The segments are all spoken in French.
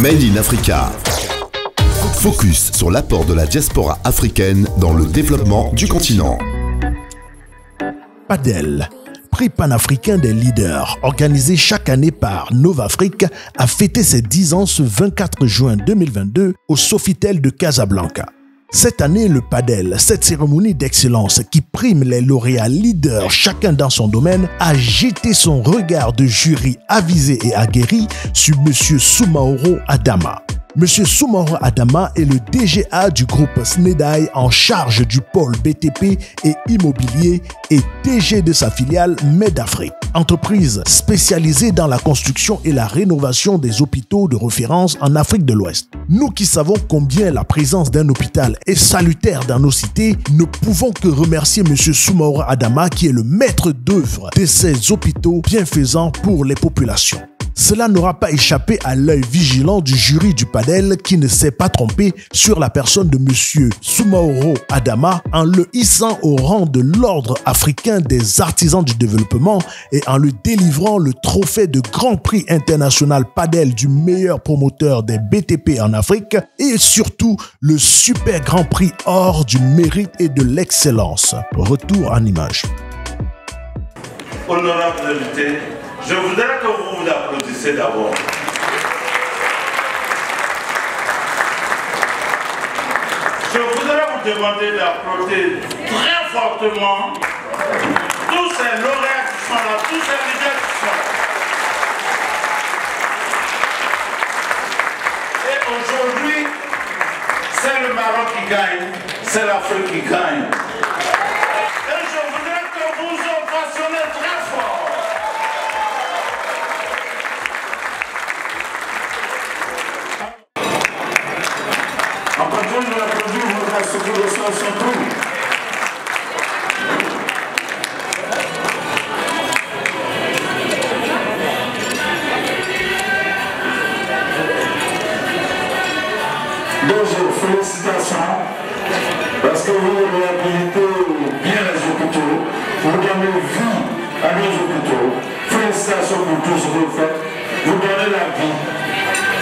Made in Africa. Focus sur l'apport de la diaspora africaine dans le développement du continent. Padel, prix panafricain des leaders, organisé chaque année par Novafrique, a fêté ses 10 ans ce 24 juin 2022 au Sofitel de Casablanca. Cette année, le Padel, cette cérémonie d'excellence qui prime les lauréats leaders chacun dans son domaine, a jeté son regard de jury avisé et aguerri sur M. Soumaoro Adama. M. Soumaoro Adama est le DGA du groupe Snedai en charge du pôle BTP et immobilier et DG de sa filiale Medafrique, entreprise spécialisée dans la construction et la rénovation des hôpitaux de référence en Afrique de l'Ouest. Nous qui savons combien la présence d'un hôpital est salutaire dans nos cités, ne pouvons que remercier M. Soumaoro Adama qui est le maître d'œuvre de ces hôpitaux bienfaisants pour les populations. Cela n'aura pas échappé à l'œil vigilant du jury du Padel qui ne s'est pas trompé sur la personne de M. Soumaoro Adama en le hissant au rang de l'ordre africain des artisans du développement et en lui délivrant le trophée de Grand Prix international Padel du meilleur promoteur des BTP en Afrique et surtout le Super Grand Prix Or du mérite et de l'excellence. Retour en image. Honorable invité, je voudrais que vous vous applaudissez d'abord. Je voudrais vous demander d'applaudir très fortement tous ces lauréats qui sont là, tous ces leaders qui sont là. Et aujourd'hui, c'est le Maroc qui gagne, c'est l'Afrique qui gagne. Et je voudrais que vous ovationnez très fort. En continuant de l'applaudir, vous voudrez ce que le sol se trouve. Donc, félicitations, parce que vous réhabilitez bien les hôpitaux, vous donnez vie à nos hôpitaux. Félicitations pour tout ce que vous faites. Vous donnez la vie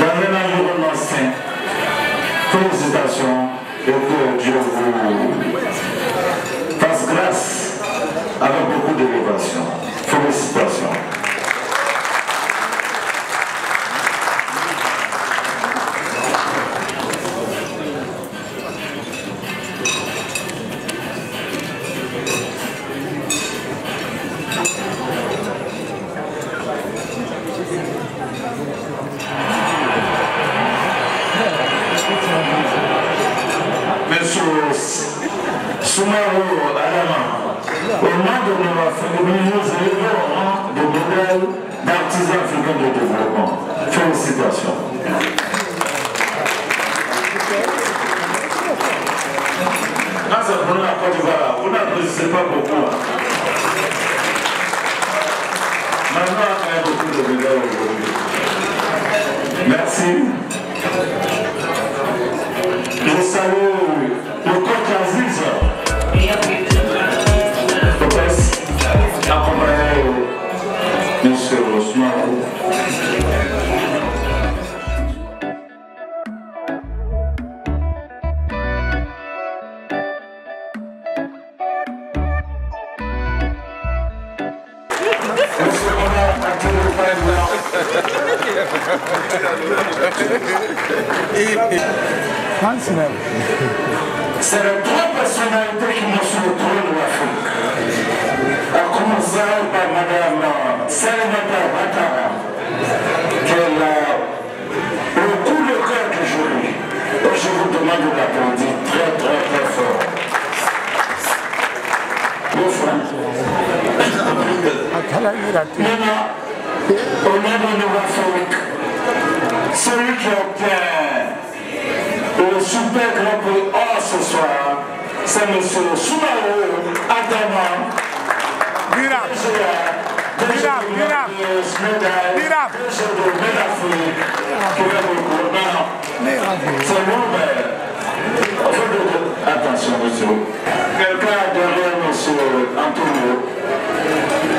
dans un environnement sain. Félicitations et que Dieu vous fasse grâce avec beaucoup d'élévation. Félicitations. Soumaoro Adama, au nom de Novafrique, nous élevons au rang de modèle d'artisans africains de développement. Félicitations. Là, c'est pour la Côte d'Ivoire. Vous n'applaudissez pas beaucoup. Maintenant, il y a beaucoup de médailles aujourd'hui. Merci. Je salue le coach Aziz. Accompagné de M. Soumaoro. C'est les trois personnalités qui m'ont sur le trône de l'Afrique. À commencer par Mme Salimata Ouattara, qui est le coup de cœur du jury. Et je vous demande de l'applaudir très très très fort. Mon frère. Maintenant, au nom de Novafrique, celui qui obtient le Super Grand Prix Or ce soir, c'est M. Soumaoro Adama. Attention, monsieur. Quelqu'un derrière M. Antonio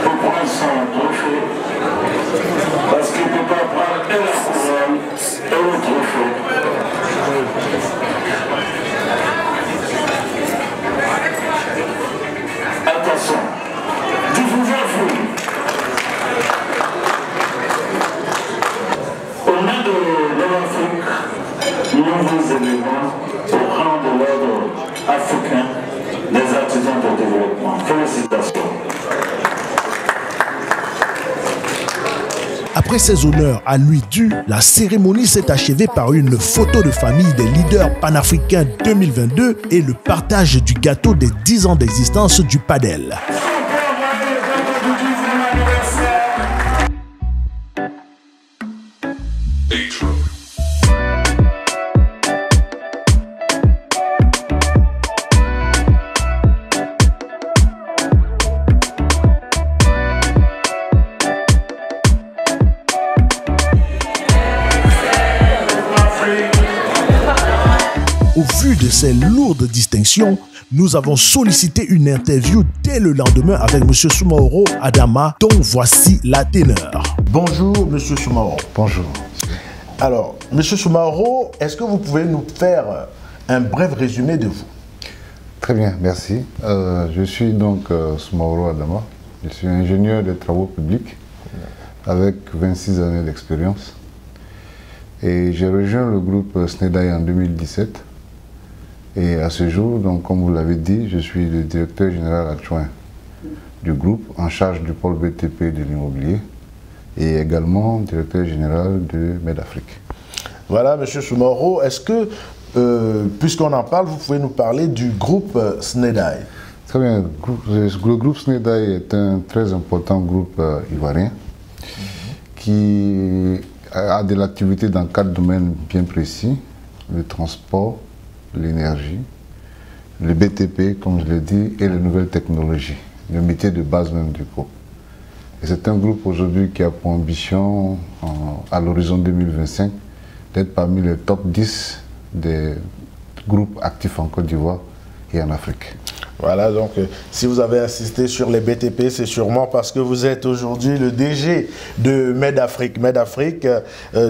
pour prendre son trophée parce qu'il ne peut pas prendre et la couronne et l'autre de l'Afrique, nouveaux éléments au rang de l'ordre africain des artisans de développement. Félicitations. Après ces honneurs à lui dus, la cérémonie s'est achevée par une photo de famille des leaders panafricains 2022 et le partage du gâteau des 10 ans d'existence du Padel. Au vu de ces lourdes distinctions, nous avons sollicité une interview dès le lendemain avec M. Soumaoro Adama, dont voici la teneur. Bonjour M. Soumaoro. Bonjour. Alors, M. Soumaoro, est-ce que vous pouvez nous faire un bref résumé de vous? Très bien, merci. Je suis donc Soumaoro Adama. Je suis ingénieur des travaux publics avec 26 années d'expérience. Et j'ai rejoint le groupe SNEDAI en 2017. Et à ce jour, donc, comme vous l'avez dit, je suis le directeur général adjoint du groupe en charge du pôle BTP de l'immobilier et également directeur général de MEDAFRIC. Voilà, M. Soumaoro, est-ce que, puisqu'on en parle, vous pouvez nous parler du groupe SNEDAI? Très bien. Le groupe SNEDAI est un très important groupe ivoirien qui a de l'activité dans 4 domaines bien précis: le transport, l'énergie, le BTP, comme je l'ai dit, et les nouvelles technologies, le métier de base même du groupe. Et c'est un groupe aujourd'hui qui a pour ambition, à l'horizon 2025, d'être parmi les top 10 des groupes actifs en Côte d'Ivoire et en Afrique. Voilà, donc si vous avez insisté sur les BTP, c'est sûrement parce que vous êtes aujourd'hui le DG de MEDAFRIC. MEDAFRIC,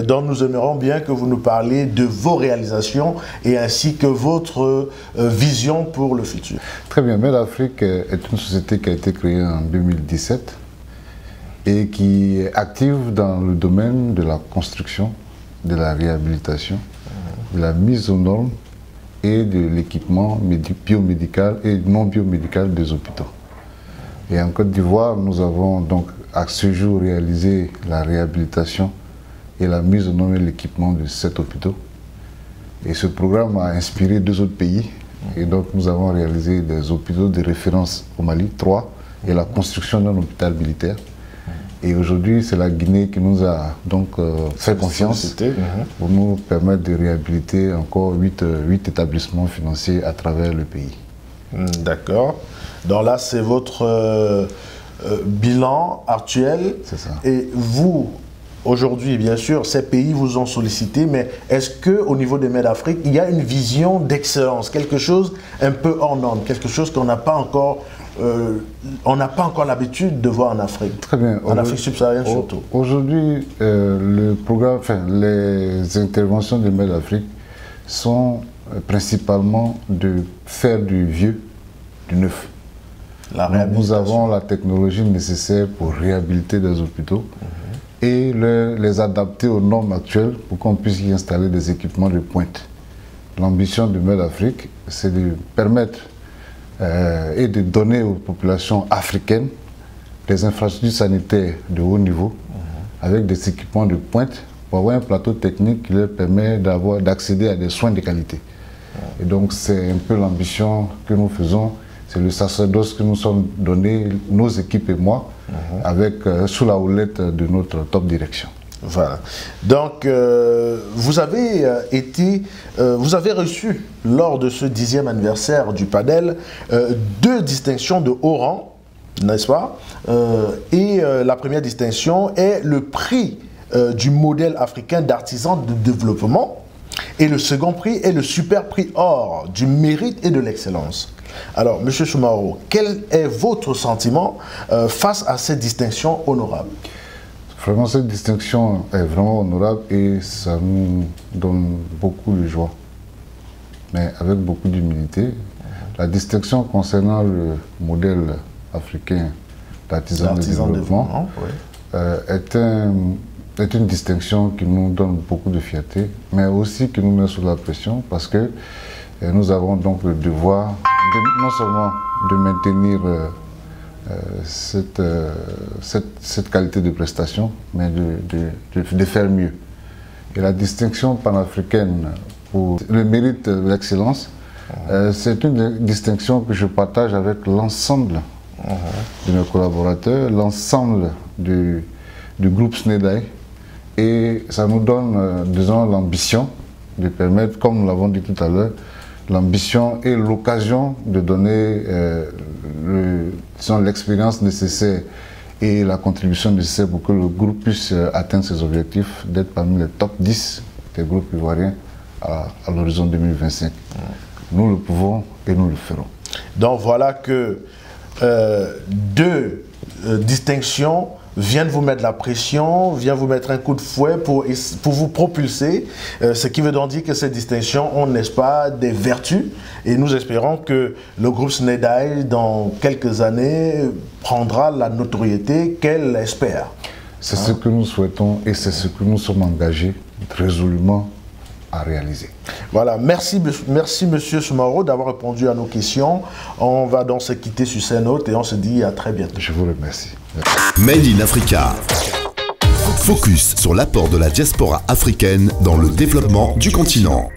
dont nous aimerions bien que vous nous parliez de vos réalisations et ainsi que votre vision pour le futur. Très bien, MEDAFRIC est une société qui a été créée en 2017 et qui est active dans le domaine de la construction, de la réhabilitation, de la mise aux normes et de l'équipement biomédical et non biomédical des hôpitaux. Et en Côte d'Ivoire, nous avons donc à ce jour réalisé la réhabilitation et la mise aux normes et l'équipement de 7 hôpitaux. Et ce programme a inspiré 2 autres pays. Et donc nous avons réalisé des hôpitaux de référence au Mali, 3, et la construction d'un hôpital militaire. Et aujourd'hui, c'est la Guinée qui nous a donc fait confiance pour nous permettre de réhabiliter encore 8 établissements financiers à travers le pays. D'accord. Donc là, c'est votre bilan actuel. C'est ça. Et vous, aujourd'hui, bien sûr, ces pays vous ont sollicité, mais est-ce qu'au niveau de MEDAFRIC, il y a une vision d'excellence, quelque chose un peu hors norme, quelque chose qu'on n'a pas encore... on n'a pas encore l'habitude de voir en Afrique. Très bien. En Afrique subsaharienne surtout. Aujourd'hui, le programme, les interventions de MEDAFRIC sont principalement de faire du vieux, du neuf. Nous avons la technologie nécessaire pour réhabiliter des hôpitaux et les adapter aux normes actuelles pour qu'on puisse y installer des équipements de pointe. L'ambition de MEDAFRIC, c'est de permettre et de donner aux populations africaines des infrastructures sanitaires de haut niveau avec des équipements de pointe pour avoir un plateau technique qui leur permet d'accéder à des soins de qualité. Et donc c'est un peu l'ambition que nous faisons, c'est le sacerdoce que nous sommes donnés, nos équipes et moi, avec sous la houlette de notre top direction. Voilà. Donc, vous avez reçu, lors de ce 10e anniversaire du Padel, 2 distinctions de haut rang, n'est-ce pas? Et la première distinction est le prix du modèle africain d'artisan de développement. Et le second prix est le super prix or du mérite et de l'excellence. Alors, M. Soumaoro, quel est votre sentiment face à cette distinction honorable? Vraiment, cette distinction est vraiment honorable et ça nous donne beaucoup de joie. Mais avec beaucoup d'humilité, la distinction concernant le modèle africain d'artisan de développement est une distinction qui nous donne beaucoup de fierté, mais aussi qui nous met sous la pression parce que nous avons donc le devoir non seulement de maintenir cette qualité de prestation, mais de faire mieux. Et la distinction panafricaine pour le mérite de l'excellence, c'est une distinction que je partage avec l'ensemble de mes collaborateurs, l'ensemble du groupe SNEDAI, et ça nous donne, disons, l'ambition de permettre, comme nous l'avons dit tout à l'heure, l'ambition et l'occasion de donner l'expérience nécessaire et la contribution nécessaire pour que le groupe puisse atteindre ses objectifs, d'être parmi les top 10 des groupes ivoiriens à l'horizon 2025. Nous le pouvons et nous le ferons. Donc voilà que deux distinctions viennent vous mettre la pression, viennent vous mettre un coup de fouet pour vous propulser, ce qui veut donc dire que ces distinctions ont, n'est-ce pas, des vertus, et nous espérons que le groupe SNEDAI, dans quelques années, prendra la notoriété qu'elle espère. C'est ce que nous souhaitons et c'est ce que nous sommes engagés résolument à réaliser. Voilà, merci Monsieur Soumaro d'avoir répondu à nos questions. On va donc se quitter sur ces notes et on se dit à très bientôt. Je vous remercie. Made in Africa. Focus sur l'apport de la diaspora africaine dans le développement du continent.